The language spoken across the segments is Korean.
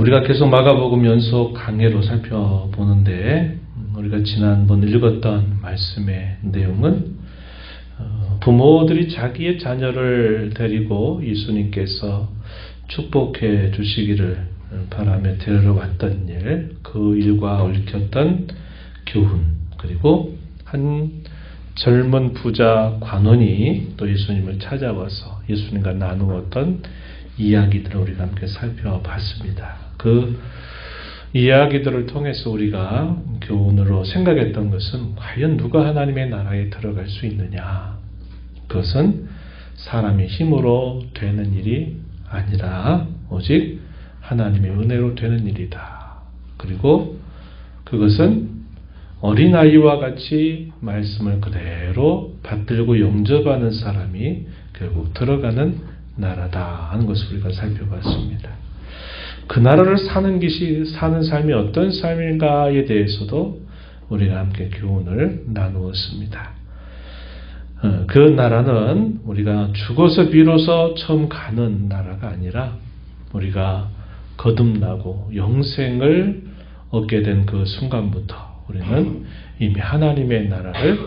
우리가 계속 마가복음 연속 강해로 살펴보는데 우리가 지난번 읽었던 말씀의 내용은 부모들이 자기의 자녀를 데리고 예수님께서 축복해 주시기를 바라며 데려왔던 일, 그 일과 얽혔던 교훈, 그리고 한 젊은 부자 관원이 또 예수님을 찾아와서 예수님과 나누었던 이야기들을 우리가 함께 살펴봤습니다. 그 이야기들을 통해서 우리가 교훈으로 생각했던 것은 과연 누가 하나님의 나라에 들어갈 수 있느냐? 그것은 사람의 힘으로 되는 일이 아니라 오직 하나님의 은혜로 되는 일이다. 그리고 그것은 어린아이와 같이 말씀을 그대로 받들고 영접하는 사람이 결국 들어가는 나라다 하는 것을 우리가 살펴봤습니다. 그 나라를 사는 삶이 어떤 삶인가에 대해서도 우리가 함께 교훈을 나누었습니다. 그 나라는 우리가 죽어서 비로소 처음 가는 나라가 아니라 우리가 거듭나고 영생을 얻게 된 그 순간부터 우리는 이미 하나님의 나라를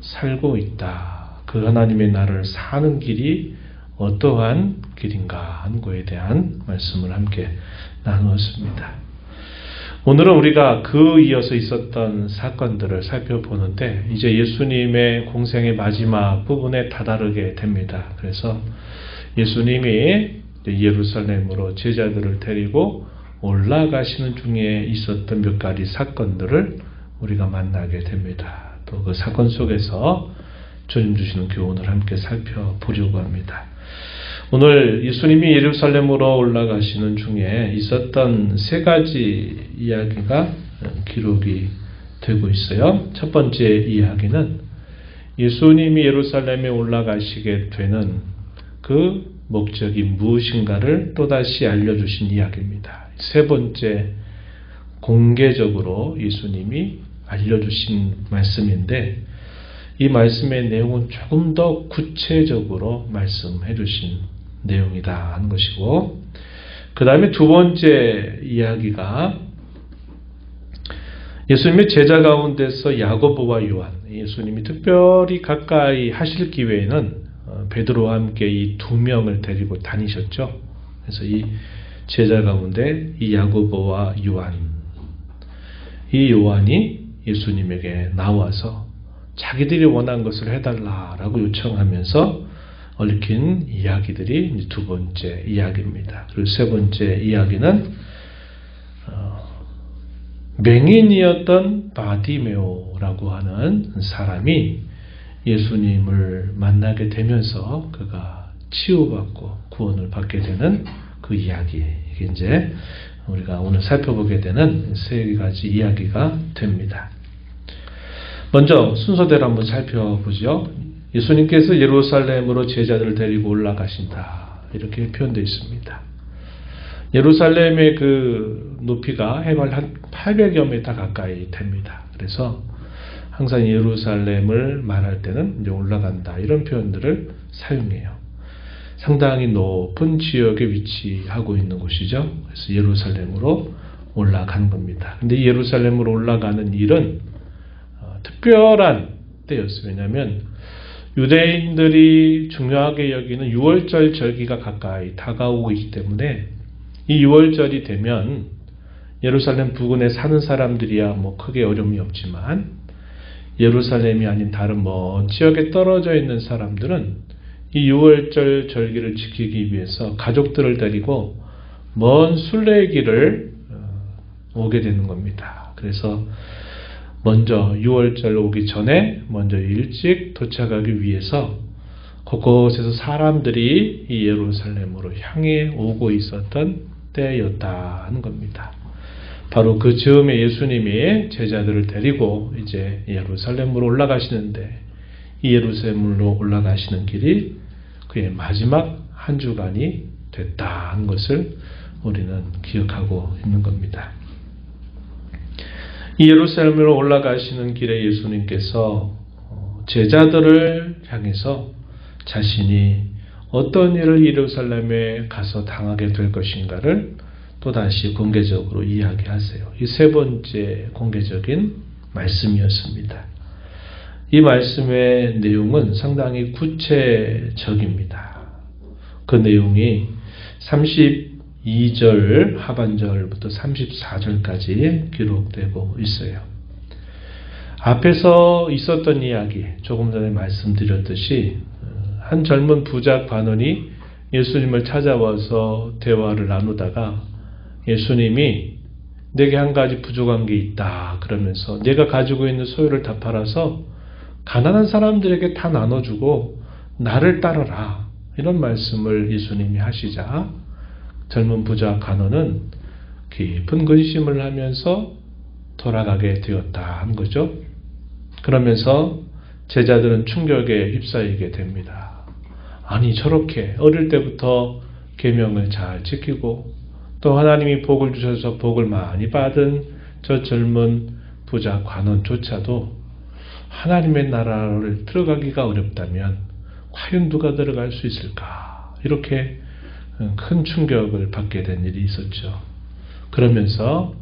살고 있다. 그 하나님의 나라를 사는 길이 어떠한 길인가 하는 것에 대한 말씀을 함께 나누었습니다. 오늘은 우리가 그 이어서 있었던 사건들을 살펴보는데 이제 예수님의 공생의 마지막 부분에 다다르게 됩니다. 그래서 예수님이 예루살렘으로 제자들을 데리고 올라가시는 중에 있었던 몇 가지 사건들을 우리가 만나게 됩니다. 또 그 사건 속에서 주님 주시는 교훈을 함께 살펴보려고 합니다. 오늘 예수님이 예루살렘으로 올라가시는 중에 있었던 세 가지 이야기가 기록이 되고 있어요. 첫 번째 이야기는 예수님이 예루살렘에 올라가시게 되는 그 목적이 무엇인가를 또다시 알려주신 이야기입니다. 세 번째, 공개적으로 예수님이 알려주신 말씀인데 이 말씀의 내용은 조금 더 구체적으로 말씀해 주신 내용이다 하는 것이고, 그 다음에 두 번째 이야기가 예수님의 제자 가운데서 야고보와 요한, 예수님이 특별히 가까이 하실 기회에는 베드로와 함께 이 두 명을 데리고 다니셨죠. 그래서 이 제자 가운데 이 야고보와 요한, 이 요한이 예수님에게 나와서 자기들이 원한 것을 해달라라고 요청하면서 얽힌 이야기들이 두 번째 이야기입니다. 그리고 세 번째 이야기는 맹인이었던 바디메오라고 하는 사람이 예수님을 만나게 되면서 그가 치유받고 구원을 받게 되는 그 이야기. 이게 이제 우리가 오늘 살펴보게 되는 세 가지 이야기가 됩니다. 먼저 순서대로 한번 살펴보죠. 예수님께서 예루살렘으로 제자들을 데리고 올라가신다. 이렇게 표현되어 있습니다. 예루살렘의 그 높이가 해발 한 800여 미터 가까이 됩니다. 그래서 항상 예루살렘을 말할 때는 이제 올라간다 이런 표현들을 사용해요. 상당히 높은 지역에 위치하고 있는 곳이죠. 그래서 예루살렘으로 올라간 겁니다. 근데 예루살렘으로 올라가는 일은 특별한 때였어요. 왜냐하면 유대인들이 중요하게 여기는 유월절 절기가 가까이 다가오고 있기 때문에 이 유월절이 되면 예루살렘 부근에 사는 사람들이야 뭐 크게 어려움이 없지만 예루살렘이 아닌 다른 먼 지역에 떨어져 있는 사람들은 이 유월절 절기를 지키기 위해서 가족들을 데리고 먼 순례길을 오게 되는 겁니다. 그래서 먼저 유월절 오기 전에 먼저 일찍 도착하기 위해서 곳곳에서 사람들이 이 예루살렘으로 향해 오고 있었던 때였다 하는 겁니다. 바로 그 즈음에 예수님이 제자들을 데리고 이제 예루살렘으로 올라가시는데 이 예루살렘으로 올라가시는 길이 그의 마지막 한 주간이 됐다 하는 것을 우리는 기억하고 있는 겁니다. 이 예루살렘으로 올라가시는 길에 예수님께서 제자들을 향해서 자신이 어떤 일을 예루살렘에 가서 당하게 될 것인가를 또다시 공개적으로 이야기하세요. 이 세 번째 공개적인 말씀이었습니다. 이 말씀의 내용은 상당히 구체적입니다. 그 내용이 32절 하반절부터 34절까지 기록되고 있어요. 앞에서 있었던 이야기, 조금 전에 말씀드렸듯이 한 젊은 부자 관원이 예수님을 찾아와서 대화를 나누다가 예수님이 내게 한 가지 부족한 게 있다 그러면서 내가 가지고 있는 소유를 다 팔아서 가난한 사람들에게 다 나눠주고 나를 따르라 이런 말씀을 예수님이 하시자 젊은 부자 관원은 깊은 근심을 하면서 돌아가게 되었다 한 거죠. 그러면서 제자들은 충격에 휩싸이게 됩니다. 아니 저렇게 어릴 때부터 계명을 잘 지키고 또 하나님이 복을 주셔서 복을 많이 받은 저 젊은 부자 관원조차도 하나님의 나라를 들어가기가 어렵다면 과연 누가 들어갈 수 있을까? 이렇게 큰 충격을 받게 된 일이 있었죠. 그러면서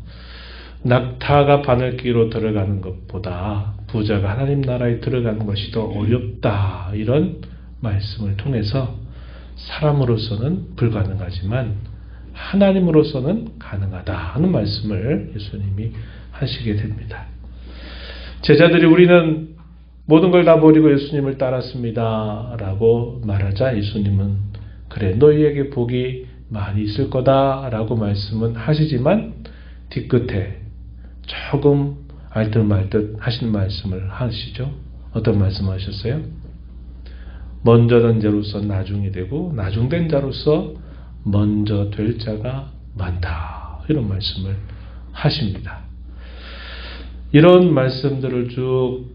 낙타가 바늘기로 들어가는 것보다 부자가 하나님 나라에 들어가는 것이 더 어렵다 이런 말씀을 통해서 사람으로서는 불가능하지만 하나님으로서는 가능하다 하는 말씀을 예수님이 하시게 됩니다. 제자들이 우리는 모든 걸 다 버리고 예수님을 따랐습니다 라고 말하자 예수님은 그래 너희에게 복이 많이 있을 거다 라고 말씀은 하시지만 뒤끝에 조금 알듯말듯 하신 말씀을 하시죠. 어떤 말씀 하셨어요? 먼저 된 자로서 나중이 되고 나중된 자로서 먼저 될 자가 많다 이런 말씀을 하십니다. 이런 말씀들을 쭉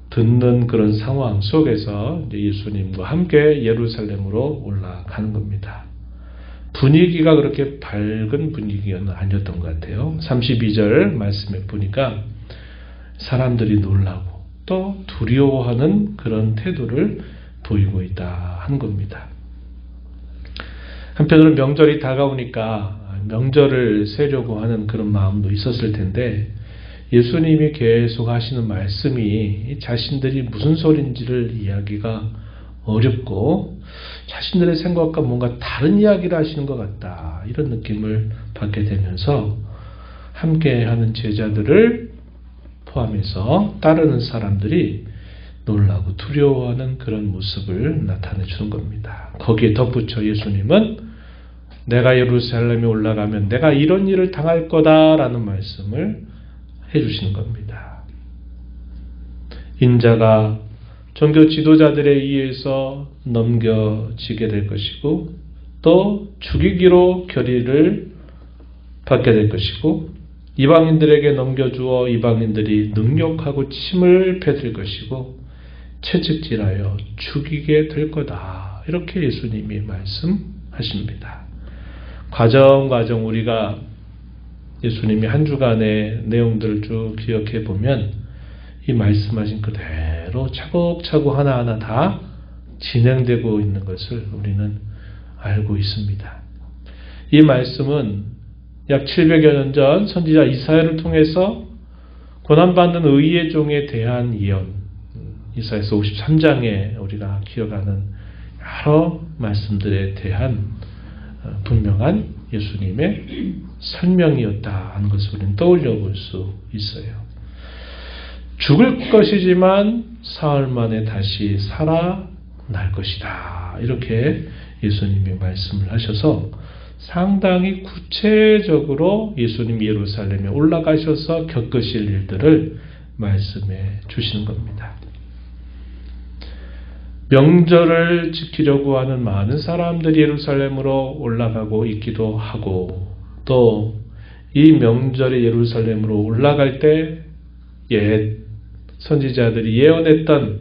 듣는 그런 상황 속에서 이제 예수님과 함께 예루살렘으로 올라가는 겁니다. 분위기가 그렇게 밝은 분위기는 아니었던 것 같아요. 32절 말씀에 보니까 사람들이 놀라고 또 두려워하는 그런 태도를 보이고 있다 하는 겁니다. 한편으로 명절이 다가오니까 명절을 세려고 하는 그런 마음도 있었을 텐데 예수님이 계속 하시는 말씀이 자신들이 무슨 소리인지를 이야기가 어렵고 자신들의 생각과 뭔가 다른 이야기를 하시는 것 같다 이런 느낌을 받게 되면서 함께하는 제자들을 포함해서 따르는 사람들이 놀라고 두려워하는 그런 모습을 나타내 주는 겁니다. 거기에 덧붙여 예수님은 내가 예루살렘에 올라가면 내가 이런 일을 당할 거다라는 말씀을 해주시는 겁니다. 인자가 종교 지도자들에 의해서 넘겨지게 될 것이고 또 죽이기로 결의를 받게 될 것이고 이방인들에게 넘겨주어 이방인들이 능욕하고 침을 뱉을 것이고 채찍질하여 죽이게 될 거다. 이렇게 예수님이 말씀하십니다. 과정 우리가 예수님이 한 주간의 내용들을 쭉 기억해 보면 이 말씀하신 그대로 차곡차곡 하나하나 다 진행되고 있는 것을 우리는 알고 있습니다. 이 말씀은 약 700여 년 전 선지자 이사야를 통해서 고난받는 의의 종에 대한 예언, 이사야서 53장에 우리가 기억하는 여러 말씀들에 대한 분명한 예수님의 설명이었다 하는 것을 우리는 떠올려 볼 수 있어요. 죽을 것이지만 사흘 만에 다시 살아날 것이다. 이렇게 예수님이 말씀을 하셔서 상당히 구체적으로 예수님이 예루살렘에 올라가셔서 겪으실 일들을 말씀해 주시는 겁니다. 명절을 지키려고 하는 많은 사람들이 예루살렘으로 올라가고 있기도 하고 또 이 명절에 예루살렘으로 올라갈 때 옛 선지자들이 예언했던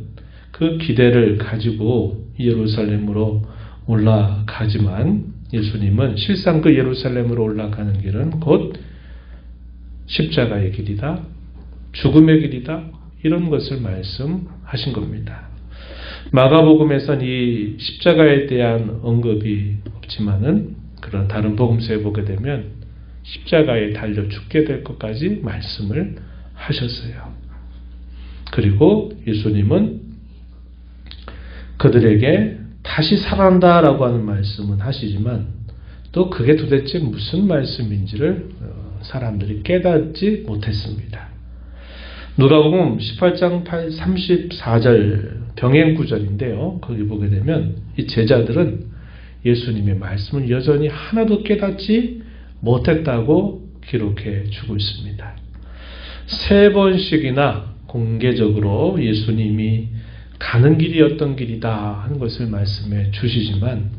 그 기대를 가지고 예루살렘으로 올라가지만 예수님은 실상 그 예루살렘으로 올라가는 길은 곧 십자가의 길이다, 죽음의 길이다 이런 것을 말씀하신 겁니다. 마가복음에선 이 십자가에 대한 언급이 없지만은 그런 다른 복음서에 보게 되면 십자가에 달려 죽게 될 것까지 말씀을 하셨어요. 그리고 예수님은 그들에게 다시 살아난다라고 하는 말씀은 하시지만 또 그게 도대체 무슨 말씀인지를 사람들이 깨닫지 못했습니다. 누가복음 18장 34절 병행구절인데요. 거기 보게 되면 이 제자들은 예수님의 말씀을 여전히 하나도 깨닫지 못했다고 기록해 주고 있습니다. 3번씩이나 공개적으로 예수님이 가는 길이 어떤 길이다 하는 것을 말씀해 주시지만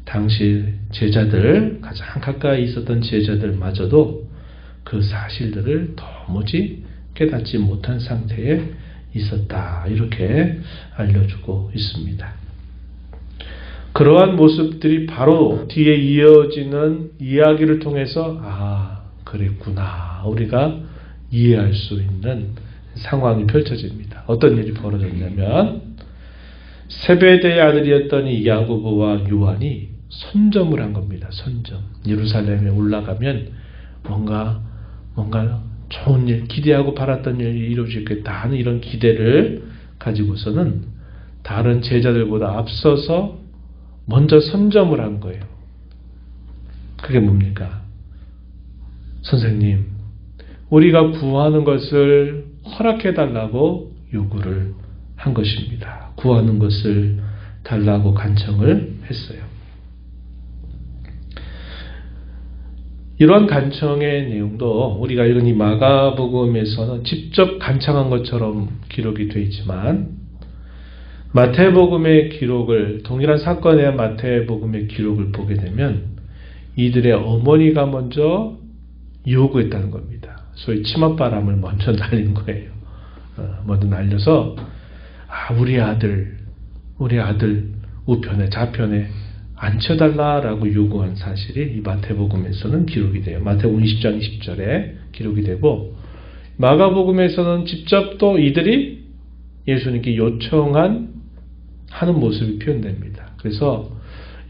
당시 제자들, 가장 가까이 있었던 제자들마저도 그 사실들을 도무지 깨닫지 못한 상태에 있었다. 이렇게 알려주고 있습니다. 그러한 모습들이 바로 뒤에 이어지는 이야기를 통해서 그랬구나. 우리가 이해할 수 있는 상황이 펼쳐집니다. 어떤 일이 벌어졌냐면 세베대의 아들이었던 이 야고보와 요한이 선점을 한 겁니다. 선점. 예루살렘에 올라가면 뭔가 좋은 일, 기대하고 바랐던 일이 이루어지겠다 하는 이런 기대를 가지고서는 다른 제자들보다 앞서서 먼저 선점을 한 거예요. 그게 뭡니까? 선생님, 우리가 구하는 것을 허락해달라고 요구를 한 것입니다. 구하는 것을 달라고 간청을 했어요. 이러한 간청의 내용도 우리가 읽은 이 마가복음에서는 직접 간청한 것처럼 기록이 되어 있지만 마태복음의 기록을, 동일한 사건의 마태복음의 기록을 보게 되면 이들의 어머니가 먼저 요구했다는 겁니다. 소위 치맛바람을 먼저 날린 거예요. 먼저 날려서 우리 아들 우편에 좌편에 앉혀달라라고 요구한 사실이 이 마태복음에서는 기록이 돼요. 마태복음 20장 20절에 기록이 되고 마가복음에서는 직접 또 이들이 예수님께 하는 모습이 표현됩니다. 그래서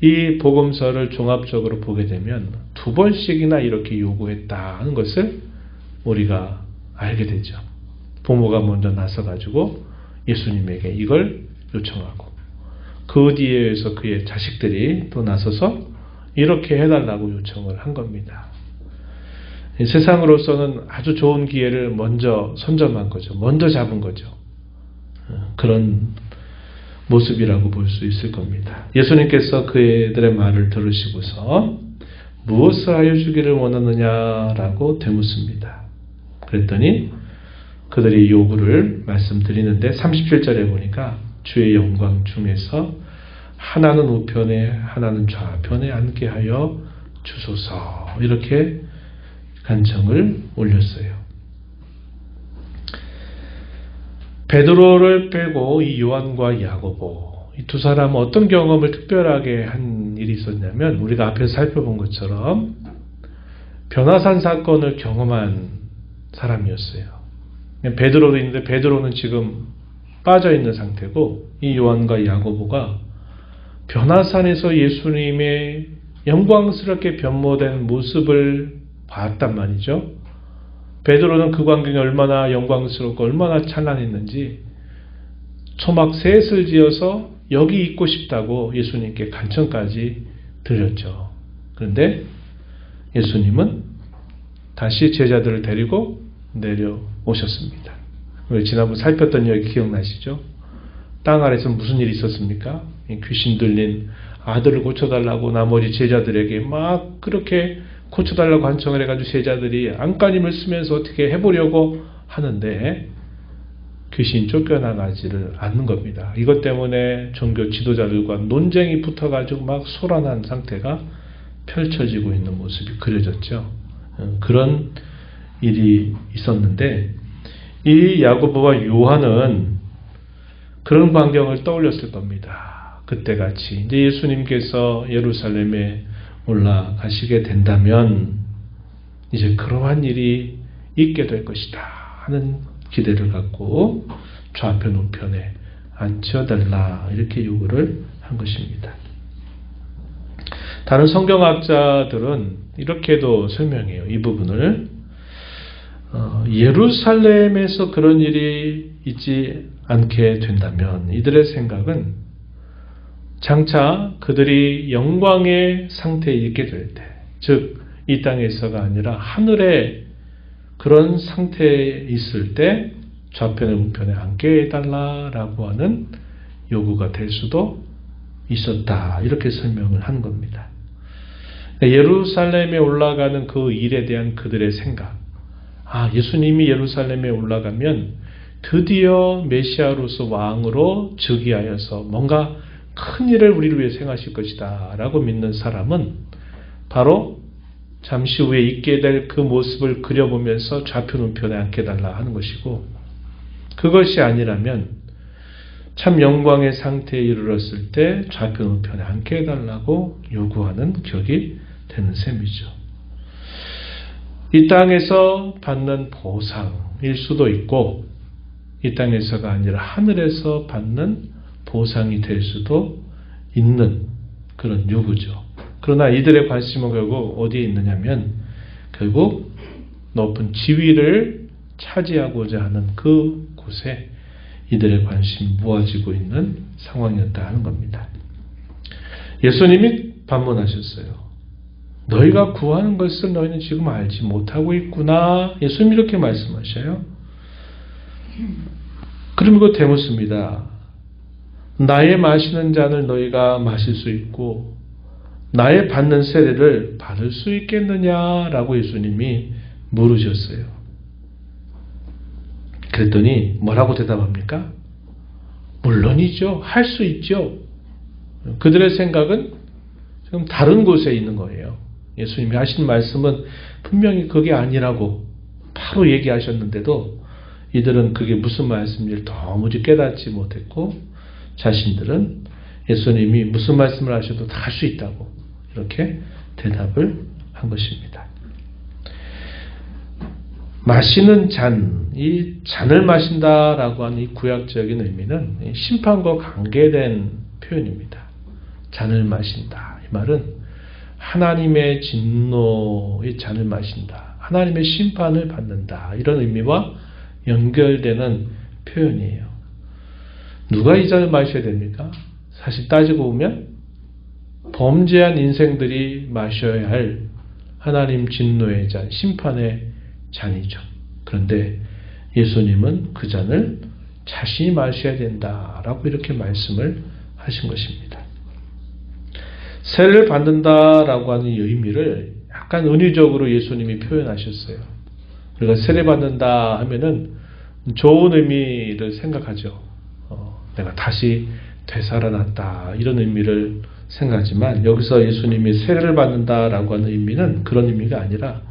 이 복음서를 종합적으로 보게 되면 2번씩이나 이렇게 요구했다 하는 것을 우리가 알게 되죠. 부모가 먼저 나서가지고 예수님에게 이걸 요청하고 그 뒤에서 그의 자식들이 또 나서서 이렇게 해달라고 요청을 한 겁니다. 세상으로서는 아주 좋은 기회를 먼저 선점한 거죠. 먼저 잡은 거죠. 그런 모습이라고 볼 수 있을 겁니다. 예수님께서 그들의 말을 들으시고서 무엇을 하여 주기를 원하느냐라고 되묻습니다. 그랬더니 그들이 요구를 말씀드리는데 37절에 보니까 주의 영광 중에서 하나는 우편에 하나는 좌편에 앉게 하여 주소서 이렇게 간청을 올렸어요. 베드로를 빼고 이 요한과 야고보 이 두 사람은 어떤 경험을 특별하게 한 일이 있었냐면 우리가 앞에서 살펴본 것처럼 변화산 사건을 경험한 사람이었어요. 베드로도 있는데 베드로는 지금 빠져있는 상태고 이 요한과 야고보가 변화산에서 예수님의 영광스럽게 변모된 모습을 봤단 말이죠. 베드로는 그 광경이 얼마나 영광스럽고 얼마나 찬란했는지 초막 셋을 지어서 여기 있고 싶다고 예수님께 간청까지 드렸죠. 그런데 예수님은 다시 제자들을 데리고 내려오셨습니다. 지난번 살폈던 이야기 기억나시죠? 땅 아래서 무슨 일이 있었습니까? 귀신 들린 아들을 고쳐달라고 나머지 제자들에게 막 그렇게 고쳐달라고 간청을 해가지고 제자들이 안간힘을 쓰면서 어떻게 해보려고 하는데 귀신이 쫓겨나가지를 않는 겁니다. 이것 때문에 종교 지도자들과 논쟁이 붙어가지고 막 소란한 상태가 펼쳐지고 있는 모습이 그려졌죠. 그런 일이 있었는데 이 야고보와 요한은 그런 광경을 떠올렸을 겁니다. 그때같이 이제 예수님께서 예루살렘에 올라가시게 된다면 이제 그러한 일이 있게 될 것이다 하는 기대를 갖고 좌편 우편에 앉혀달라 이렇게 요구를 한 것입니다. 다른 성경학자들은 이렇게도 설명해요. 이 부분을 예루살렘에서 그런 일이 있지 않게 된다면 이들의 생각은 장차 그들이 영광의 상태에 있게 될 때, 즉 이 땅에서가 아니라 하늘의 그런 상태에 있을 때 좌편에 우편에 앉게 해달라라고 하는 요구가 될 수도 있었다. 이렇게 설명을 한 겁니다. 예루살렘에 올라가는 그 일에 대한 그들의 생각. 예수님이 예루살렘에 올라가면 드디어 메시아로서 왕으로 즉위하여서 뭔가 큰 일을 우리를 위해 행하실 것이다 라고 믿는 사람은 바로 잠시 후에 있게 될 그 모습을 그려보면서 좌편 우편에 앉게 해달라 하는 것이고, 그것이 아니라면 참 영광의 상태에 이르렀을 때 좌편 우편에 앉게 해달라고 요구하는 격이 되는 셈이죠. 이 땅에서 받는 보상일 수도 있고 이 땅에서가 아니라 하늘에서 받는 보상이 될 수도 있는 그런 요구죠. 그러나 이들의 관심은 결국 어디에 있느냐면 결국 높은 지위를 차지하고자 하는 그 곳에 이들의 관심이 모아지고 있는 상황이었다 하는 겁니다. 예수님이 반문하셨어요. 너희가 구하는 것을 너희는 지금 알지 못하고 있구나. 예수님이 이렇게 말씀하셔요. 그리고 대묻습니다. 나의 마시는 잔을 너희가 마실 수 있고 나의 받는 세례를 받을 수 있겠느냐라고 예수님이 물으셨어요. 그랬더니 뭐라고 대답합니까? 물론이죠. 할 수 있죠. 그들의 생각은 지금 다른 곳에 있는 거예요. 예수님이 하신 말씀은 분명히 그게 아니라고 바로 얘기하셨는데도 이들은 그게 무슨 말씀인지 도무지 깨닫지 못했고 자신들은 예수님이 무슨 말씀을 하셔도 다 할 수 있다고 이렇게 대답을 한 것입니다. 마시는 잔, 이 잔을 마신다라고 하는 이 구약적인 의미는 심판과 관계된 표현입니다. 잔을 마신다. 이 말은 하나님의 진노의 잔을 마신다. 하나님의 심판을 받는다. 이런 의미와 연결되는 표현이에요. 누가 이 잔을 마셔야 됩니까? 사실 따지고 보면 범죄한 인생들이 마셔야 할 하나님 진노의 잔, 심판의 잔이죠. 그런데 예수님은 그 잔을 자신이 마셔야 된다라고 이렇게 말씀을 하신 것입니다. 세례를 받는다라고 하는 의미를 약간 은유적으로 예수님이 표현하셨어요. 우리가 세례 받는다 하면은 좋은 의미를 생각하죠. 내가 다시 되살아났다 이런 의미를 생각하지만 여기서 예수님이 세례를 받는다라고 하는 의미는 그런 의미가 아니라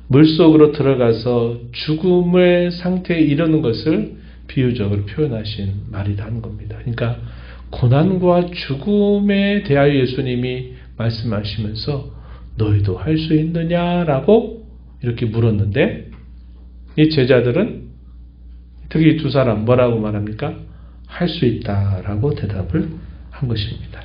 물속으로 들어가서 죽음의 상태에 이르는 것을 비유적으로 표현하신 말이라 하는 겁니다. 그러니까 고난과 죽음에 대하여 예수님이 말씀하시면서 너희도 할 수 있느냐라고 이렇게 물었는데 이 제자들은 특히 이 두 사람 뭐라고 말합니까? 할 수 있다라고 대답을 한 것입니다.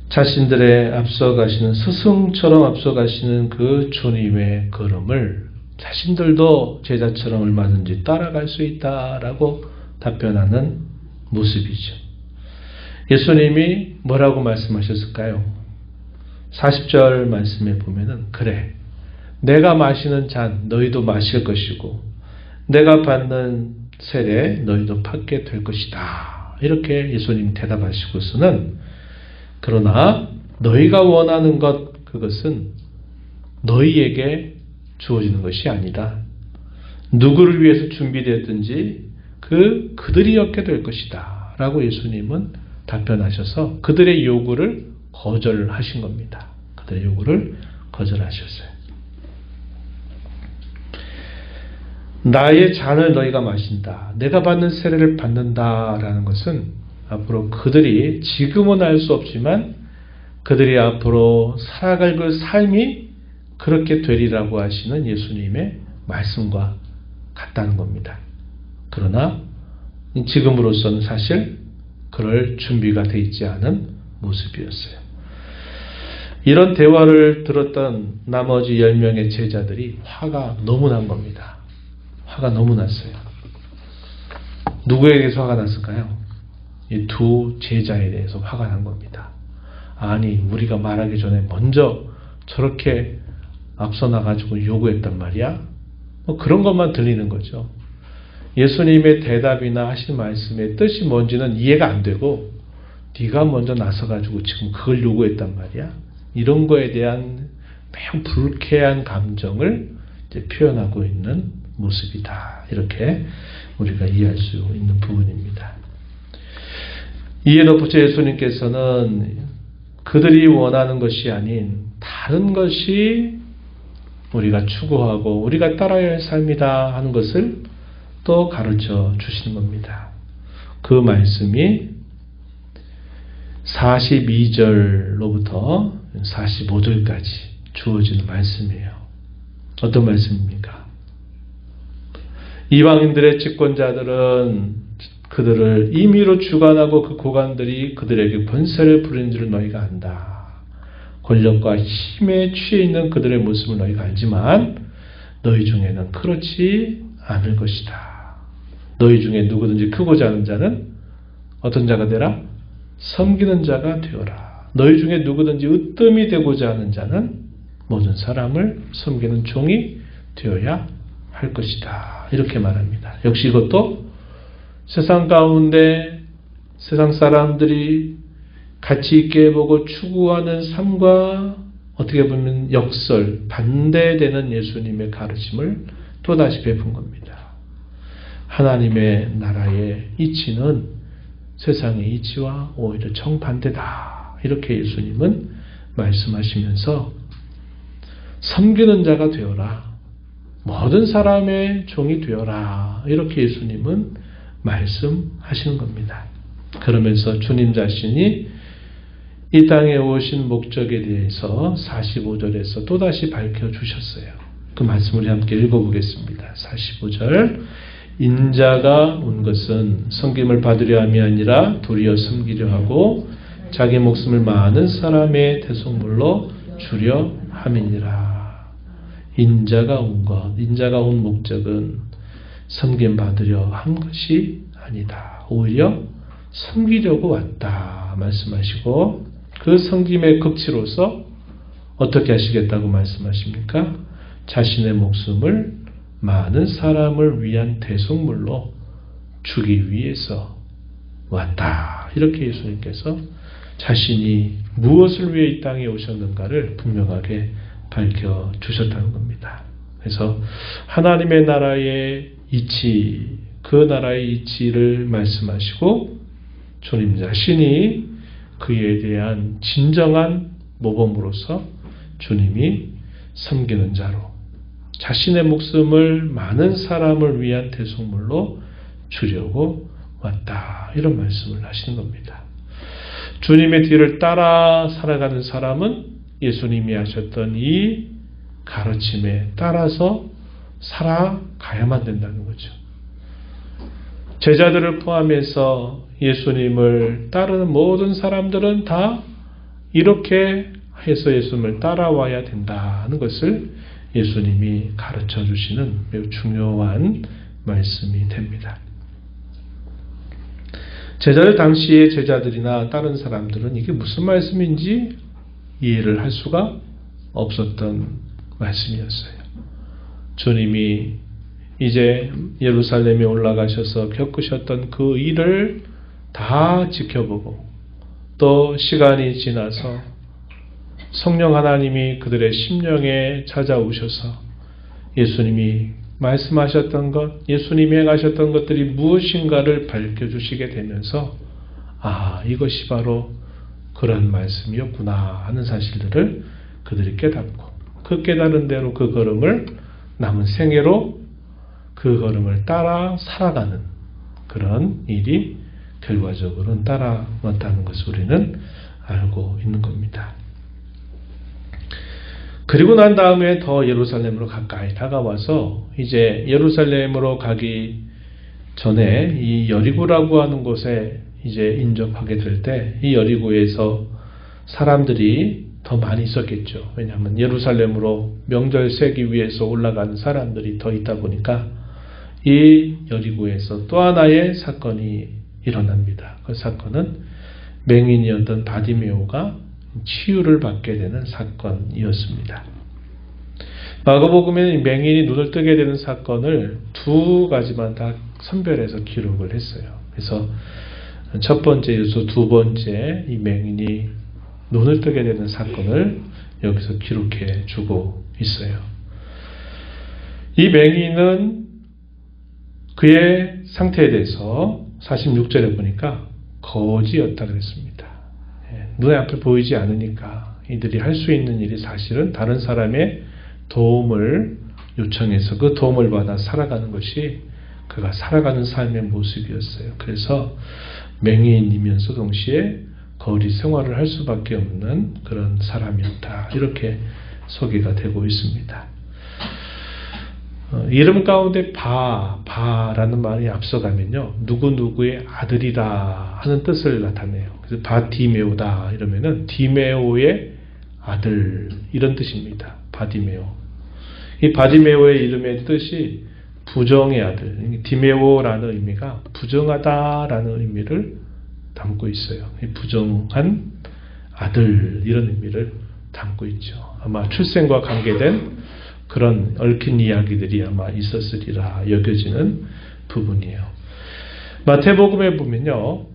자신들의 앞서가시는 스승처럼 앞서가시는 그 주님의 걸음을 자신들도 제자처럼 얼마든지 따라갈 수 있다라고 답변하는 모습이죠. 예수님이 뭐라고 말씀하셨을까요? 40절 말씀에 보면은 그래 내가 마시는 잔 너희도 마실 것이고 내가 받는 세례 너희도 받게 될 것이다. 이렇게 예수님이 대답하시고서는 그러나 너희가 원하는 것 그것은 너희에게 주어지는 것이 아니다. 누구를 위해서 준비되었든지 그들이 얻게 될 것이다. 라고 예수님은 답변하셔서 그들의 요구를 거절하신 겁니다. 그들의 요구를 거절하셨어요. 나의 잔을 너희가 마신다. 내가 받는 세례를 받는다라는 것은 앞으로 그들이 지금은 알 수 없지만 그들이 앞으로 살아갈 그 삶이 그렇게 되리라고 하시는 예수님의 말씀과 같다는 겁니다. 그러나 지금으로서는 사실 그럴 준비가 되어 있지 않은 모습이었어요. 이런 대화를 들었던 나머지 10명의 제자들이 화가 너무 난 겁니다. 화가 너무 났어요. 누구에게서 화가 났을까요? 이 두 제자에 대해서 화가 난 겁니다. 아니, 우리가 말하기 전에 먼저 저렇게 앞서 나가지고 요구했단 말이야? 뭐 그런 것만 들리는 거죠. 예수님의 대답이나 하신 말씀의 뜻이 뭔지는 이해가 안 되고 네가 먼저 나서가지고 지금 그걸 요구했단 말이야? 이런 거에 대한 매우 불쾌한 감정을 이제 표현하고 있는 모습이다. 이렇게 우리가 이해할 수 있는 부분입니다. 이에 덧붙여 예수님께서는 그들이 원하는 것이 아닌 다른 것이 우리가 추구하고 우리가 따라야 할 삶이다 하는 것을 또 가르쳐 주시는 겁니다. 그 말씀이 42절로부터 45절까지 주어지는 말씀이에요. 어떤 말씀입니까? 이방인들의 집권자들은 그들을 임의로 주관하고 그 고관들이 그들에게 권세를 부리는 줄 너희가 안다. 권력과 힘에 취해 있는 그들의 모습을 너희가 알지만 너희 중에는 그렇지 않을 것이다. 너희 중에 누구든지 크고자 하는 자는 어떤 자가 되라? 섬기는 자가 되어라. 너희 중에 누구든지 으뜸이 되고자 하는 자는 모든 사람을 섬기는 종이 되어야 할 것이다. 이렇게 말합니다. 역시 이것도 세상 가운데 세상 사람들이 가치 있게 보고 추구하는 삶과 어떻게 보면 역설, 반대되는 예수님의 가르침을 또다시 베푼 겁니다. 하나님의 나라의 이치는 세상의 이치와 오히려 정반대다. 이렇게 예수님은 말씀하시면서 섬기는 자가 되어라. 모든 사람의 종이 되어라. 이렇게 예수님은 말씀하시는 겁니다. 그러면서 주님 자신이 이 땅에 오신 목적에 대해서 45절에서 또다시 밝혀주셨어요. 그 말씀을 함께 읽어보겠습니다. 45절 인자가 온 것은 섬김을 받으려 함이 아니라 도리어 섬기려 하고 자기 목숨을 많은 사람의 대속물로 주려 함이니라. 인자가 온 것, 인자가 온 목적은 섬김 받으려 한 것이 아니다. 오히려 섬기려고 왔다 말씀하시고 그 섬김의 극치로서 어떻게 하시겠다고 말씀하십니까? 자신의 목숨을 많은 사람을 위한 대속물로 주기 위해서 왔다. 이렇게 예수님께서 자신이 무엇을 위해 이 땅에 오셨는가를 분명하게 밝혀주셨다는 겁니다. 그래서 하나님의 나라의 이치, 그 나라의 이치를 말씀하시고 주님 자신이 그에 대한 진정한 모범으로서 주님이 섬기는 자로 자신의 목숨을 많은 사람을 위한 대속물로 주려고 왔다. 이런 말씀을 하시는 겁니다. 주님의 뒤를 따라 살아가는 사람은 예수님이 하셨던 이 가르침에 따라서 살아가야만 된다는 거죠. 제자들을 포함해서 예수님을 따르는 모든 사람들은 다 이렇게 해서 예수님을 따라와야 된다는 것을 예수님이 가르쳐 주시는 매우 중요한 말씀이 됩니다. 제자들 당시의 제자들이나 다른 사람들은 이게 무슨 말씀인지 이해를 할 수가 없었던 말씀이었어요. 주님이 이제 예루살렘에 올라가셔서 겪으셨던 그 일을 다 지켜보고 또 시간이 지나서 성령 하나님이 그들의 심령에 찾아오셔서 예수님이 말씀하셨던 것, 예수님이 행하셨던 것들이 무엇인가를 밝혀주시게 되면서 이것이 바로 그런 말씀이었구나 하는 사실들을 그들이 깨닫고 그 깨달은 대로 그 걸음을 남은 생애로 그 걸음을 따라 살아가는 그런 일이 결과적으로는 따라왔다는 것을 우리는 알고 있는 겁니다. 그리고 난 다음에 더 예루살렘으로 가까이 다가와서 이제 예루살렘으로 가기 전에 이 여리고라고 하는 곳에 이제 인접하게 될 때 이 여리고에서 사람들이 더 많이 있었겠죠. 왜냐하면 예루살렘으로 명절 세기 위해서 올라가는 사람들이 더 있다 보니까 이 여리고에서 또 하나의 사건이 일어납니다. 그 사건은 맹인이었던 바디메오가 치유를 받게 되는 사건이었습니다. 마가복음에는 맹인이 눈을 뜨게 되는 사건을 두 가지만 다 선별해서 기록을 했어요. 그래서 첫 번째, 예수 두 번째 이 맹인이 눈을 뜨게 되는 사건을 여기서 기록해 주고 있어요. 이 맹인은 그의 상태에 대해서 46절에 보니까 거지였다 그랬습니다. 눈에 앞에 보이지 않으니까 이들이 할 수 있는 일이 사실은 다른 사람의 도움을 요청해서 그 도움을 받아 살아가는 것이 그가 살아가는 삶의 모습이었어요. 그래서 맹인이면서 동시에 거리 생활을 할 수밖에 없는 그런 사람이었다. 이렇게 소개가 되고 있습니다. 이름 가운데 바라는 말이 앞서가면요. 누구누구의 아들이다 하는 뜻을 나타내요. 그래서 바디메오다 이러면은 디메오의 아들 이런 뜻입니다. 바디메오. 이 바디메오의 이름의 뜻이 부정의 아들. 디메오라는 의미가 부정하다라는 의미를 담고 있어요. 부정한 아들 이런 의미를 담고 있죠. 아마 출생과 관계된 그런 얽힌 이야기들이 아마 있었으리라 여겨지는 부분이에요. 마태복음에 보면요.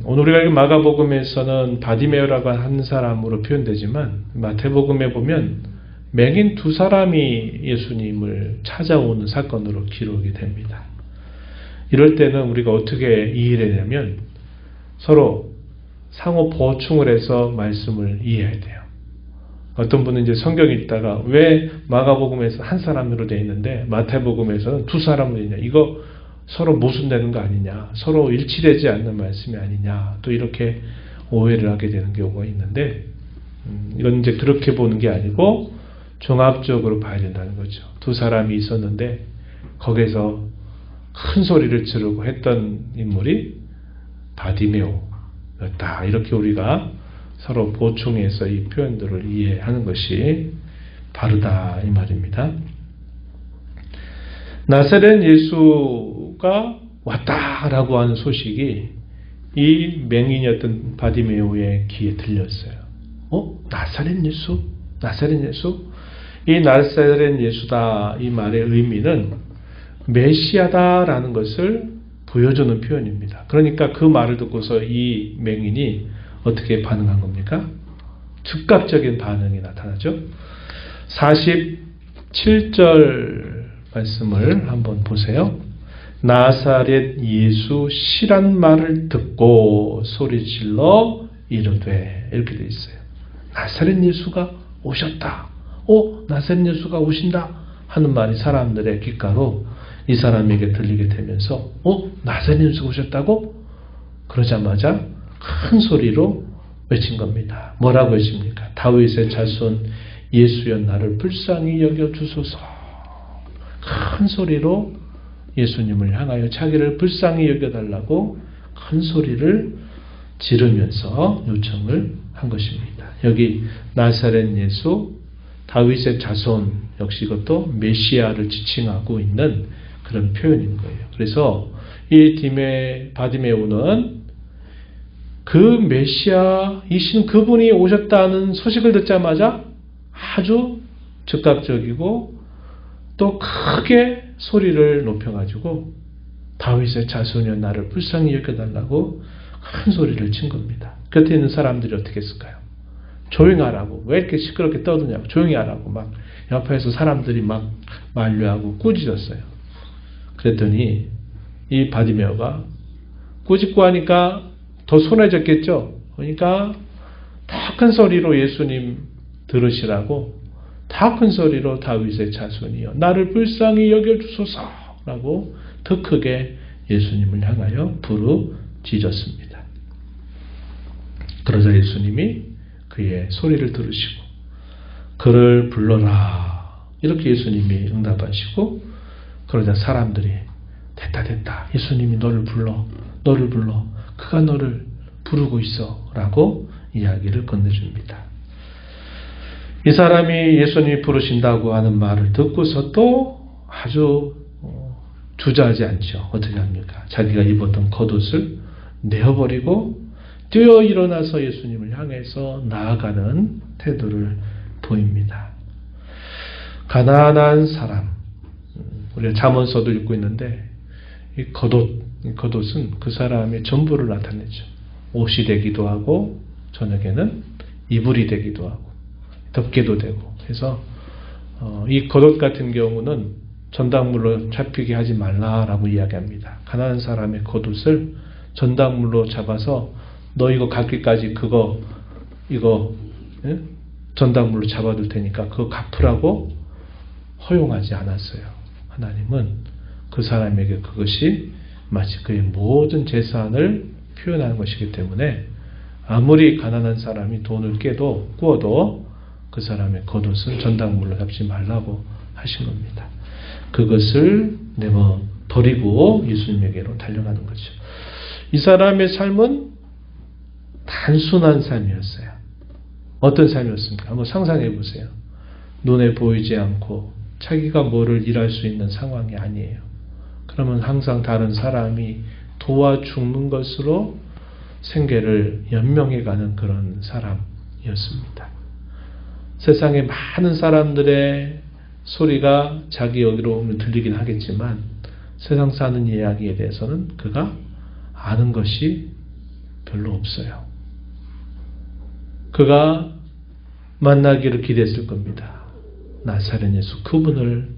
오늘 우리가 마가복음에서는 바디메오라고 한 사람으로 표현되지만 마태복음에 보면 맹인 두 사람이 예수님을 찾아오는 사건으로 기록이 됩니다. 이럴 때는 우리가 어떻게 이해를 하냐면 서로 상호 보충을 해서 말씀을 이해해야 돼요. 어떤 분은 이제 성경 읽다가 왜 마가복음에서 한 사람으로 되어 있는데 마태복음에서는 두 사람으로 되어 있냐. 이거 서로 모순되는 거 아니냐. 서로 일치되지 않는 말씀이 아니냐. 또 이렇게 오해를 하게 되는 경우가 있는데 이건 이제 그렇게 보는 게 아니고 종합적으로 봐야 된다는 거죠. 두 사람이 있었는데 거기서 큰 소리를 지르고 했던 인물이 바디메오였다. 이렇게 우리가 서로 보충해서 이 표현들을 이해하는 것이 바르다 이 말입니다. 나사렛 예수가 왔다라고 하는 소식이 이 맹인이었던 바디메오의 귀에 들렸어요. 나사렛 예수? 나사렛 예수? 이 나사렛 예수다 이 말의 의미는 메시아다라는 것을 보여주는 표현입니다. 그러니까 그 말을 듣고서 이 맹인이 어떻게 반응한 겁니까? 즉각적인 반응이 나타나죠. 47절 말씀을 한번 보세요. 나사렛 예수 시란 말을 듣고 소리질러 이르되 이렇게 되어 있어요. 나사렛 예수가 오셨다. 나사렛 예수가 오신다 하는 말이 사람들의 귓가로 이 사람에게 들리게 되면서 나사렛 예수가 오셨다고? 그러자마자 큰 소리로 외친 겁니다. 뭐라고 외칩니까? 다윗의 자손 예수여 나를 불쌍히 여겨주소서. 큰 소리로 예수님을 향하여 자기를 불쌍히 여겨달라고 큰 소리를 지르면서 요청을 한 것입니다. 여기 나사렛 예수, 다윗의 자손 역시 이것도 메시아를 지칭하고 있는 그런 표현인 거예요. 그래서 이 바디메오는 그 메시아이신 그분이 오셨다는 소식을 듣자마자 아주 즉각적이고 또 크게 소리를 높여가지고 다윗의 자손이여 나를 불쌍히 여겨달라고 큰 소리를 친 겁니다. 곁에 있는 사람들이 어떻게 했을까요? 조용히 하라고. 왜 이렇게 시끄럽게 떠드냐고. 조용히 하라고 막 옆에서 사람들이 막 만류하고 꾸짖었어요. 그랬더니 이 바디메오가 꾸짖고 하니까 더 손해졌겠죠. 그러니까 더 큰 소리로 예수님 들으시라고 더 큰 소리로 다윗의 자손이여 나를 불쌍히 여겨주소서라고 더 크게 예수님을 향하여 부르짖었습니다. 그러자 예수님이 그의 소리를 들으시고 그를 불러라 이렇게 예수님이 응답하시고 그러자 사람들이 됐다 예수님이 너를 불러 그가 너를 부르고 있어 라고 이야기를 건네줍니다. 이 사람이 예수님이 부르신다고 하는 말을 듣고서 또 아주 주저하지 않죠. 어떻게 합니까? 자기가 입었던 겉옷을 내어버리고 뛰어 일어나서 예수님을 향해서 나아가는 태도를 보입니다. 가난한 사람, 우리가 잠언서도 읽고 있는데 이 겉옷은 그 사람의 전부를 나타내죠. 옷이 되기도 하고 저녁에는 이불이 되기도 하고 덮개도 되고 그래서 이 겉옷 같은 경우는 전당물로 잡히게 하지 말라라고 이야기합니다. 가난한 사람의 겉옷을 전당물로 잡아서 너 이거 갚기까지 이거 전당물로 잡아둘 테니까 그거 갚으라고 허용하지 않았어요. 하나님은 그 사람에게 그것이 마치 그의 모든 재산을 표현하는 것이기 때문에 아무리 가난한 사람이 돈을 꾸어도 그 사람의 겉옷은 전당물로 잡지 말라고 하신 겁니다. 그것을 내어 버리고 예수님에게로 달려가는 거죠. 이 사람의 삶은 단순한 삶이었어요. 어떤 삶이었습니까? 한번 상상해 보세요. 눈에 보이지 않고 자기가 뭐를 일할 수 있는 상황이 아니에요. 그러면 항상 다른 사람이 도와 죽는 것으로 생계를 연명해가는 그런 사람이었습니다. 세상에 많은 사람들의 소리가 자기 여기로 오면 들리긴 하겠지만 세상 사는 이야기에 대해서는 그가 아는 것이 별로 없어요. 그가 만나기를 기대했을 겁니다. 나사렛 예수 그분을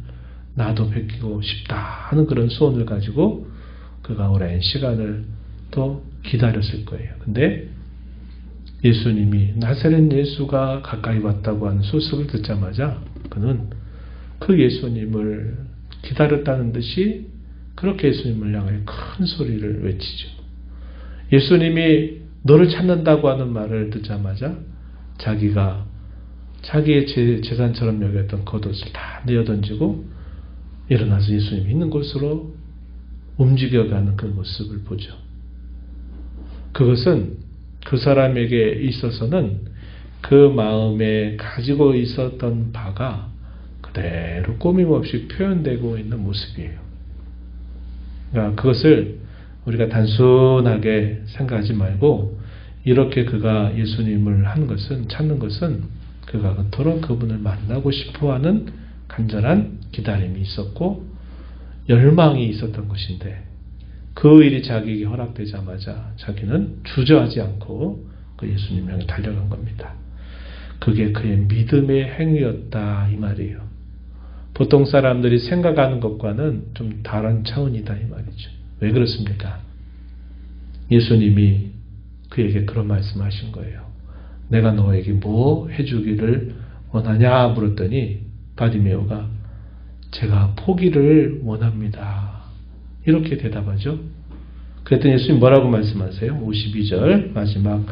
나도 뵙고 싶다 하는 그런 소원을 가지고 그가 오랜 시간을 또 기다렸을 거예요. 근데 예수님이 나사렛 예수가 가까이 왔다고 하는 소식을 듣자마자 그는 그 예수님을 기다렸다는 듯이 그렇게 예수님을 향해 큰 소리를 외치죠. 예수님이 너를 찾는다고 하는 말을 듣자마자 자기가 자기의 재산처럼 여겼던 겉옷을 다 내어던지고 일어나서 예수님이 있는 곳으로 움직여가는 그 모습을 보죠. 그것은 그 사람에게 있어서는 그 마음에 가지고 있었던 바가 그대로 꾸밈없이 표현되고 있는 모습이에요. 그러니까 그것을 우리가 단순하게 생각하지 말고 이렇게 그가 예수님을 찾는 것은 그가 그토록 그분을 만나고 싶어하는 간절한 기다림이 있었고 열망이 있었던 것인데 그 일이 자기에게 허락되자마자 자기는 주저하지 않고 그 예수님 향해 달려간 겁니다. 그게 그의 믿음의 행위였다 이 말이에요. 보통 사람들이 생각하는 것과는 좀 다른 차원이다 이 말이죠. 왜 그렇습니까? 예수님이 그에게 그런 말씀하신 거예요. 내가 너에게 뭐 해주기를 원하냐 물었더니 바디메오가 제가 포기를 원합니다. 이렇게 대답하죠. 그랬더니 예수님 뭐라고 말씀하세요? 52절 마지막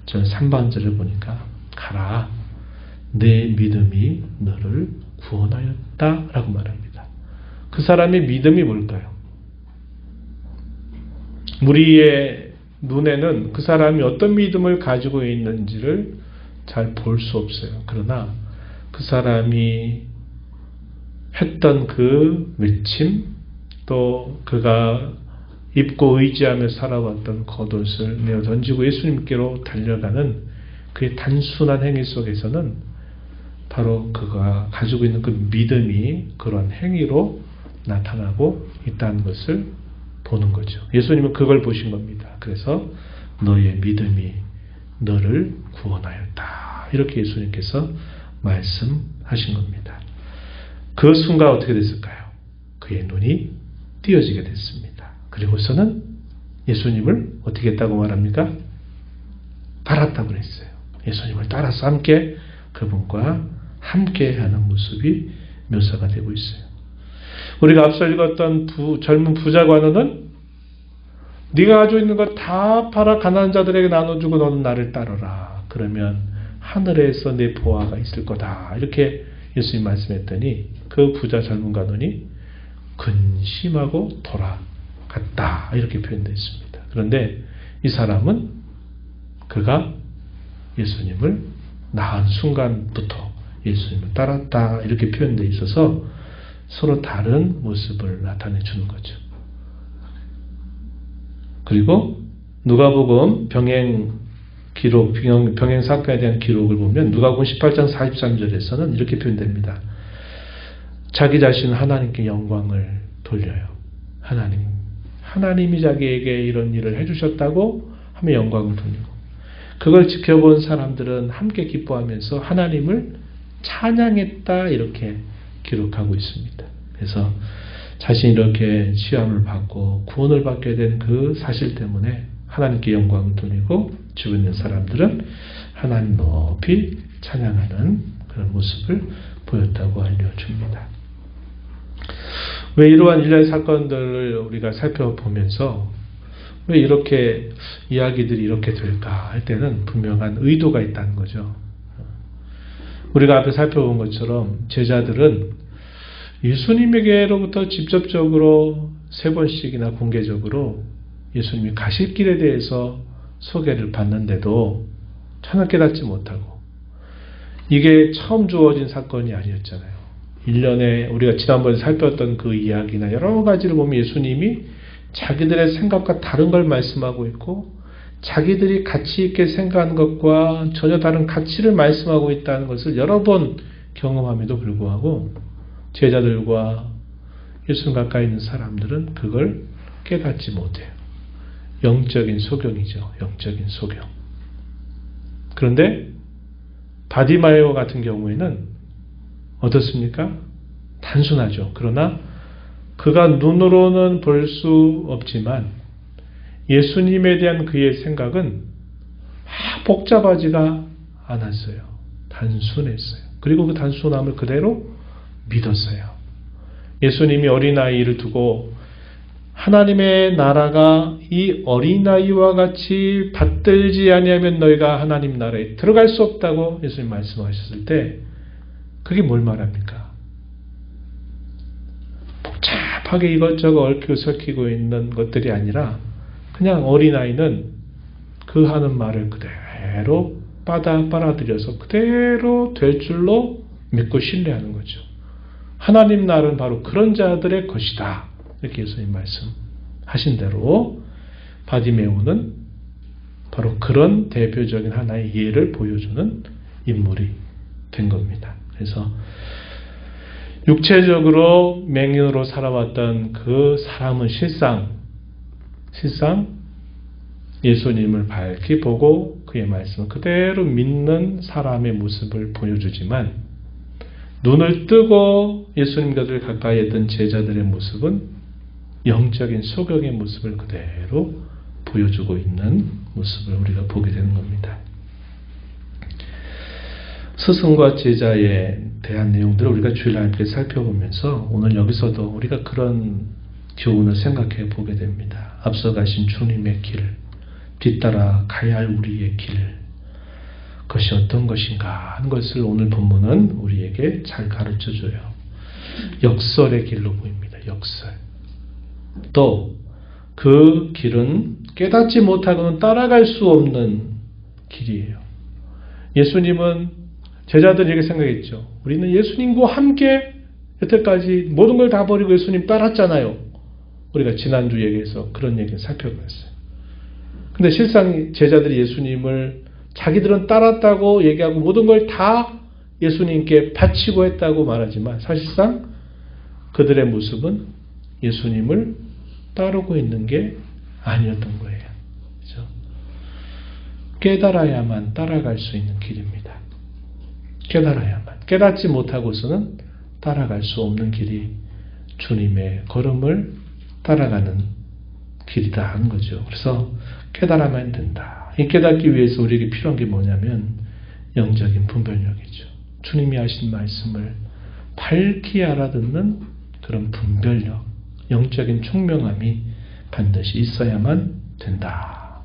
전 3반절을 보니까 가라 내 믿음이 너를 구원하였다 라고 말합니다. 그 사람의 믿음이 뭘까요? 우리의 눈에는 그 사람이 어떤 믿음을 가지고 있는지를 잘 볼 수 없어요. 그러나 그 사람이 했던 그 외침 또 그가 입고 의지하며 살아왔던 겉옷을 내어 던지고 예수님께로 달려가는 그의 단순한 행위 속에서는 바로 그가 가지고 있는 그 믿음이 그런 행위로 나타나고 있다는 것을 보는 거죠. 예수님은 그걸 보신 겁니다. 그래서 너의 믿음이 너를 구원하였다. 이렇게 예수님께서 말씀하신 겁니다. 그 순간 어떻게 됐을까요? 그의 눈이 띄어지게 됐습니다. 그리고서는 예수님을 어떻게 했다고 말합니까? 따랐다고 그랬어요. 예수님을 따라서 함께 그분과 함께하는 모습이 묘사가 되고 있어요. 우리가 앞서 읽었던 젊은 부자관원은 네가 가지고 있는 것 다 팔아 가난한 자들에게 나눠주고 너는 나를 따르라. 그러면 하늘에서 내 보화가 있을 거다. 이렇게 예수님 말씀했더니 그 부자 젊은 관원이 근심하고 돌아갔다. 이렇게 표현되어 있습니다. 그런데 이 사람은 그가 예수님을 낳은 순간부터 예수님을 따랐다 이렇게 표현되어 있어서 서로 다른 모습을 나타내 주는 거죠. 그리고 누가복음 병행 기록, 병행 사건에 대한 기록을 보면 누가복음 18장 43절에서는 이렇게 표현됩니다. 자기 자신 하나님께 영광을 돌려요. 하나님이 자기에게 이런 일을 해주셨다고 하며 영광을 돌리고, 그걸 지켜본 사람들은 함께 기뻐하면서 하나님을 찬양했다 이렇게 기록하고 있습니다. 그래서 자신이 이렇게 시험을 받고 구원을 받게 된 그 사실 때문에 하나님께 영광을 돌리고 주변에 있는 사람들은 하나님 높이 찬양하는 그런 모습을 보였다고 알려줍니다. 왜 이러한 일련의 사건들을 우리가 살펴보면서 왜 이렇게 이야기들이 이렇게 될까 할 때는 분명한 의도가 있다는 거죠. 우리가 앞에 살펴본 것처럼 제자들은 예수님에게로부터 직접적으로 3번씩이나 공개적으로 예수님이 가실 길에 대해서 소개를 받는데도 전혀 깨닫지 못하고, 이게 처음 주어진 사건이 아니었잖아요. 1년에 우리가 지난번에 살펴봤던 그 이야기나 여러 가지를 보면 예수님이 자기들의 생각과 다른 걸 말씀하고 있고, 자기들이 가치 있게 생각하는 것과 전혀 다른 가치를 말씀하고 있다는 것을 여러 번 경험함에도 불구하고 제자들과 예수님 가까이 있는 사람들은 그걸 깨닫지 못해요. 영적인 소경이죠. 영적인 소경. 그런데 바디마이오 같은 경우에는 어떻습니까? 단순하죠. 그러나 그가 눈으로는 볼 수 없지만 예수님에 대한 그의 생각은 복잡하지가 않았어요. 단순했어요. 그리고 그 단순함을 그대로 믿었어요. 예수님이 어린아이를 두고 하나님의 나라가 이 어린아이와 같이 받들지 아니하면 너희가 하나님 나라에 들어갈 수 없다고 예수님 말씀하셨을 때 그게 뭘 말합니까? 복잡하게 이것저것 얽히고 설키고 있는 것들이 아니라 그냥 어린아이는 그 하는 말을 그대로 빨아들여서 그대로 될 줄로 믿고 신뢰하는 거죠. 하나님 나라는 바로 그런 자들의 것이다. 이렇게 예수님 말씀하신 대로 바디메오는 바로 그런 대표적인 하나의 예를 보여주는 인물이 된 겁니다. 그래서 육체적으로 맹인으로 살아왔던 그 사람은 실상 예수님을 밝히 보고 그의 말씀을 그대로 믿는 사람의 모습을 보여주지만, 눈을 뜨고 예수님 곁을 가까이 했던 제자들의 모습은 영적인 소경의 모습을 그대로 보여주고 있는 모습을 우리가 보게 되는 겁니다. 스승과 제자에 대한 내용들을 우리가 주일날 함께 살펴보면서 오늘 여기서도 우리가 그런 교훈을 생각해 보게 됩니다. 앞서가신 주님의 길, 뒤따라 가야 할 우리의 길, 그것이 어떤 것인가 하는 것을 오늘 본문은 우리에게 잘 가르쳐줘요. 역설의 길로 보입니다. 역설. 또 그 길은 깨닫지 못하고는 따라갈 수 없는 길이에요. 예수님은 제자들이 이렇게 생각했죠. 우리는 예수님과 함께 여태까지 모든 걸 다 버리고 예수님 따랐잖아요. 우리가 지난주 얘기에서 그런 얘기를 살펴봤어요. 근데 실상 제자들이 예수님을 자기들은 따랐다고 얘기하고 모든 걸 다 예수님께 바치고 했다고 말하지만 사실상 그들의 모습은 예수님을 따르고 있는 게 아니었던 거예요. 그렇죠? 깨달아야만 따라갈 수 있는 길입니다. 깨달아야만. 깨닫지 못하고서는 따라갈 수 없는 길이 주님의 걸음을 따라가는 길이다 하는 거죠. 그래서 깨달아야만 된다. 이 깨닫기 위해서 우리에게 필요한 게 뭐냐면 영적인 분별력이죠. 주님이 하신 말씀을 밝히 알아듣는 그런 분별력, 영적인 총명함이 반드시 있어야만 된다.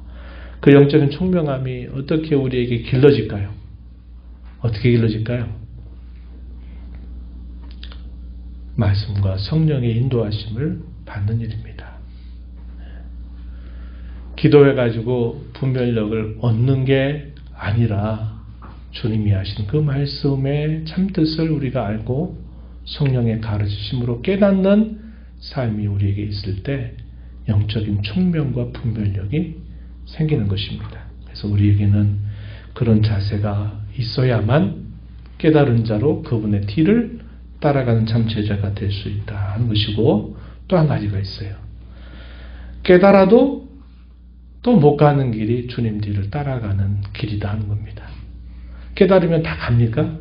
그 영적인 총명함이 어떻게 우리에게 길러질까요? 어떻게 길러질까요? 말씀과 성령의 인도하심을 받는 일입니다. 기도해가지고 분별력을 얻는 게 아니라 주님이 하신 그 말씀의 참뜻을 우리가 알고 성령의 가르치심으로 깨닫는 삶이 우리에게 있을 때 영적인 총명과 분별력이 생기는 것입니다. 그래서 우리에게는 그런 자세가 있어야만 깨달은 자로 그분의 뒤를 따라가는 참 제자가 될 수 있다 하는 것이고, 또 한 가지가 있어요. 깨달아도 또 못 가는 길이 주님 뒤를 따라가는 길이다 하는 겁니다. 깨달으면 다 갑니까?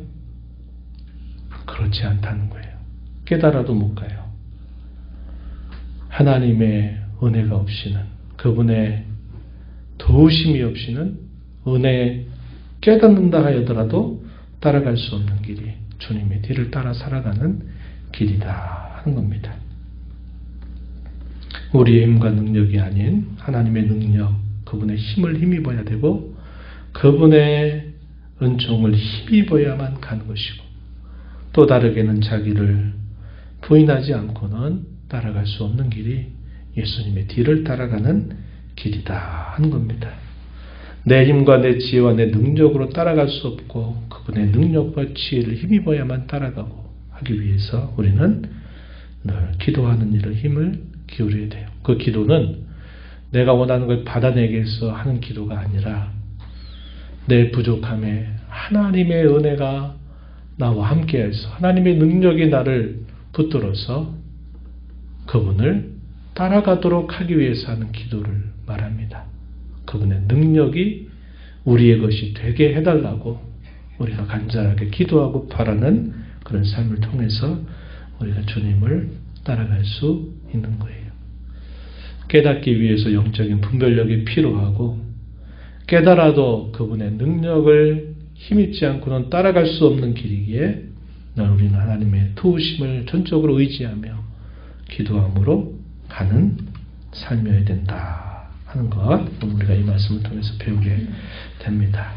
그렇지 않다는 거예요. 깨달아도 못 가요. 하나님의 은혜가 없이는, 그분의 도우심이 없이는 은혜 깨닫는다 하더라도 따라갈 수 없는 길이 주님의 뒤를 따라 살아가는 길이다 하는 겁니다. 우리의 힘과 능력이 아닌 하나님의 능력, 그분의 힘을 힘입어야 되고 그분의 은총을 힘입어야만 가는 것이고, 또 다르게는 자기를 부인하지 않고는 따라갈 수 없는 길이 예수님의 뒤를 따라가는 길이다 하는 겁니다. 내 힘과 내 지혜와 내 능력으로 따라갈 수 없고 그분의 능력과 지혜를 힘입어야만 따라가고 하기 위해서 우리는 늘 기도하는 일을 힘을 기울여야 돼요. 그 기도는 내가 원하는 걸 받아내기 위해서 하는 기도가 아니라 내 부족함에 하나님의 은혜가 나와 함께해서 하나님의 능력이 나를 붙들어서 그분을 따라가도록 하기 위해서 하는 기도를 말합니다. 그분의 능력이 우리의 것이 되게 해달라고 우리가 간절하게 기도하고 바라는 그런 삶을 통해서 우리가 주님을 따라갈 수 있는 거예요. 깨닫기 위해서 영적인 분별력이 필요하고, 깨달아도 그분의 능력을 힘입지 않고는 따라갈 수 없는 길이기에 우리는 하나님의 도우심을 전적으로 의지하며 기도함으로 가는 삶이어야 된다 하는 것, 우리가 이 말씀을 통해서 배우게 됩니다.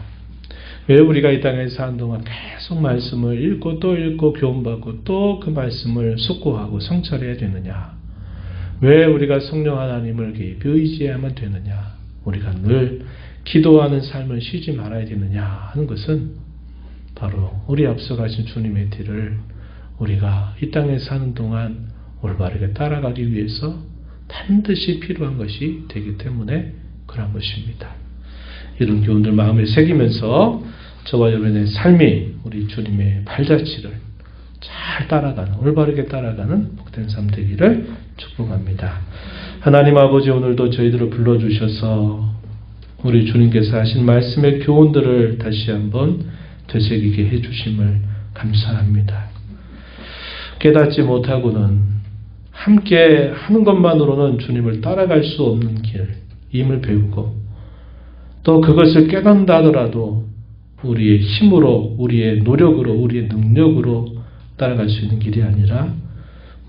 왜 우리가 이 땅에 사는 동안 계속 말씀을 읽고 또 읽고 교훈받고 또 그 말씀을 숙고하고 성찰해야 되느냐? 왜 우리가 성령 하나님을 깊이 의지해야만 되느냐? 우리가 늘 기도하는 삶을 쉬지 말아야 되느냐 하는 것은 바로 우리 앞서 가신 주님의 뒤를 우리가 이 땅에 사는 동안 올바르게 따라가기 위해서 반드시 필요한 것이 되기 때문에 그런 것입니다. 이런 교훈들 마음에 새기면서 저와 여러분의 삶이 우리 주님의 발자취를 잘 따라가는, 올바르게 따라가는 복된 삶 되기를 축복합니다. 하나님 아버지, 오늘도 저희들을 불러주셔서 우리 주님께서 하신 말씀의 교훈들을 다시 한번 되새기게 해주심을 감사합니다. 깨닫지 못하고는 함께 하는 것만으로는 주님을 따라갈 수 없는 길임을 배우고, 또 그것을 깨닫는다 하더라도 우리의 힘으로, 우리의 노력으로, 우리의 능력으로 따라갈 수 있는 길이 아니라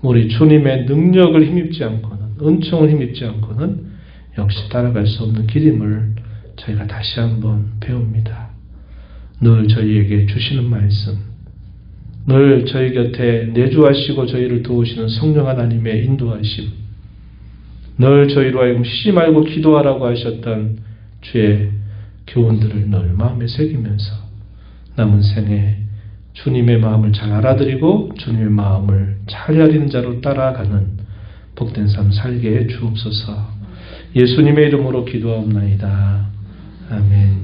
우리 주님의 능력을 힘입지 않고는, 은총을 힘입지 않고는 역시 따라갈 수 없는 길임을 저희가 다시 한번 배웁니다. 늘 저희에게 주시는 말씀, 늘 저희 곁에 내주하시고 저희를 도우시는 성령 하나님의 인도하심, 늘 저희로 하여금 쉬지 말고 기도하라고 하셨던 주의 교훈들을 늘 마음에 새기면서 남은 생에 주님의 마음을 잘 알아들이고 주님의 마음을 잘 헤아리는 자로 따라가는 복된 삶 살게 해 주옵소서. 예수님의 이름으로 기도하옵나이다. 아멘.